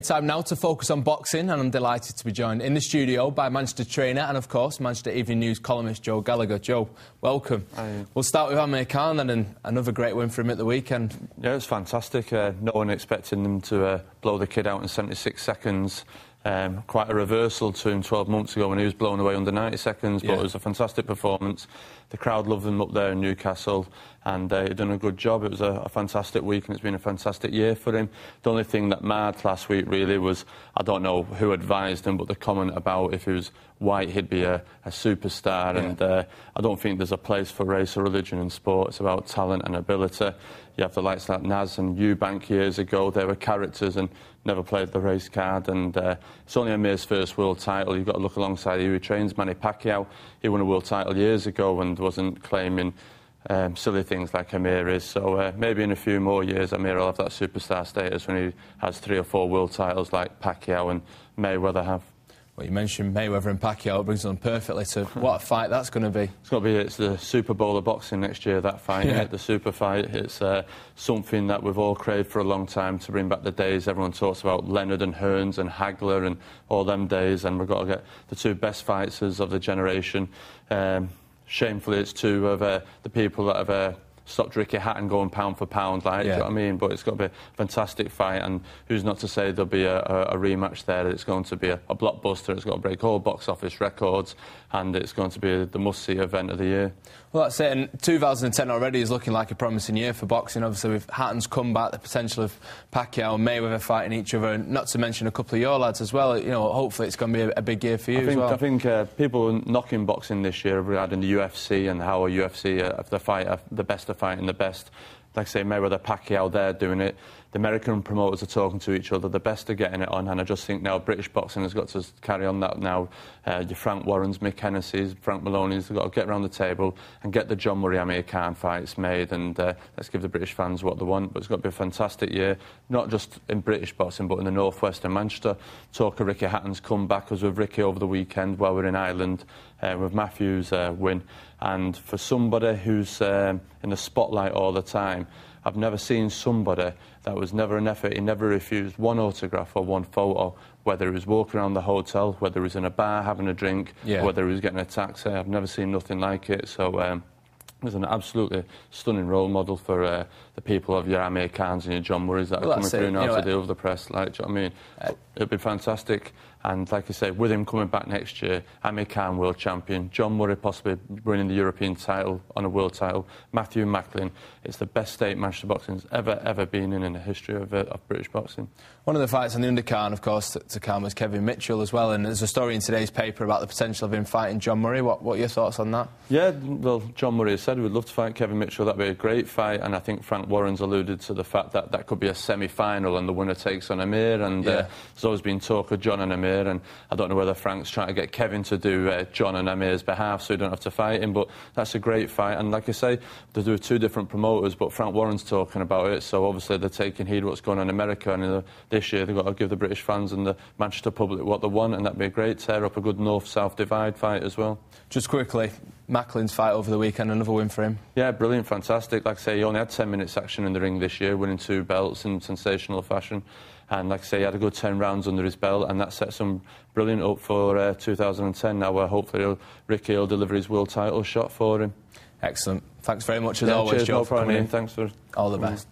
Time now to focus on boxing, and I'm delighted to be joined in the studio by Manchester trainer and, of course, Manchester Evening News columnist Joe Gallagher. Joe, welcome. Hi. We'll start with Amir Khan then, and another great win for him at the weekend. Yeah, it was fantastic. No one expecting them to blow the kid out in 76 seconds. Quite a reversal to him 12 months ago when he was blown away under 90 seconds, but it was a fantastic performance. The crowd loved him up there in Newcastle, and he'd done a good job. It was a fantastic week, and it's been a fantastic year for him. The only thing that marred last week really was, I don't know who advised him, but the comment about if he was white he'd be a superstar, and I don't think there's a place for race or religion in sport. It's about talent and ability. You have the likes like Naz and Eubank years ago. They were characters and never played the race card, and it's only Amir's first world title. You've got to look alongside who he trains. Manny Pacquiao, he won a world title years ago and wasn't claiming silly things like Amir is. So maybe in a few more years Amir will have that superstar status when he has 3 or 4 world titles like Pacquiao and Mayweather have. Well, you mentioned Mayweather and Pacquiao. It brings on perfectly to what a fight that's going to be. It's the Super Bowl of boxing next year, that fight, the super fight. It's something that we've all craved for a long time, to bring back the days everyone talks about, Leonard and Hearns and Hagler and all them days, and we've got to get the 2 best fighters of the generation. Shamefully, it's 2 of the people that have stopped Ricky Hatton going pound for pound, like, do you know what I mean? But it's got to be a fantastic fight, and who's not to say there'll be a rematch there? It's going to be a blockbuster. It's got to break all box office records, and it's going to be the must-see event of the year. Well, that's it. And 2010 already is looking like a promising year for boxing. Obviously, with Hatton's comeback, the potential of Pacquiao and Mayweather fighting each other, and not to mention a couple of your lads as well. You know, hopefully it's going to be a big year for you as well. I think people knocking boxing this year regarding the UFC and how a UFC, the best are fighting the best. Like I say, Mayweather, Pacquiao, they're doing it. The American promoters are talking to each other. The best are getting it on, and I just think now British boxing has got to carry on that now. Your Frank Warrens, Mick Hennessy's, Frank Maloney's, they've got to get around the table and get the John Murray Amir Khan fights made, and let's give the British fans what they want. But it's got to be a fantastic year, not just in British boxing, but in the North West and Manchester. Talk of Ricky Hatton's comeback was with Ricky over the weekend while we're in Ireland, with Matthew's win. And for somebody who's in the spotlight all the time, I've never seen somebody that was never an effort. He never refused one autograph or one photo, whether he was walking around the hotel, whether he was in a bar having a drink, whether he was getting a taxi. I've never seen nothing like it. So it was an absolutely stunning role model for the people of your Amir Khans and your John Murrays that are coming through now to deal with the press. Like, do you know what I mean? It'll be fantastic. And like I say, with him coming back next year, Amir Khan world champion, John Murray possibly winning the European title on a world title, Matthew Macklin, it's the best state Manchester boxing's ever been in the history of British boxing. One of the fights on the undercard, of course, to come was Kevin Mitchell as well, and there's a story in today's paper about the potential of him fighting John Murray. What are your thoughts on that? Yeah, well, John Murray has said we'd love to fight Kevin Mitchell. That'd be a great fight, and I think Frank Warren's alluded to the fact that that could be a semi-final and the winner takes on Amir, and there's always been talk of John and Amir, and I don't know whether Frank's trying to get Kevin to do John and Amir's behalf so he don't have to fight him, but that's a great fight. And like I say, they do 2 different promoters, but Frank Warren's talking about it, so obviously they're taking heed of what's going on in America, and this year they've got to give the British fans and the Manchester public what they want, and that'd be a great tear up, a good north-south divide fight as well. Just quickly, Macklin's fight over the weekend, another win for him. Yeah, brilliant, fantastic. Like I say, he only had 10 minutes action in the ring this year, winning 2 belts in sensational fashion. And like I say, he had a good 10 rounds under his belt, and that sets him brilliant up for 2010 now, where hopefully Ricky will deliver his world title shot for him. Excellent. Thanks very much as always, cheers, Joe, no for coming in. Thanks for all the best.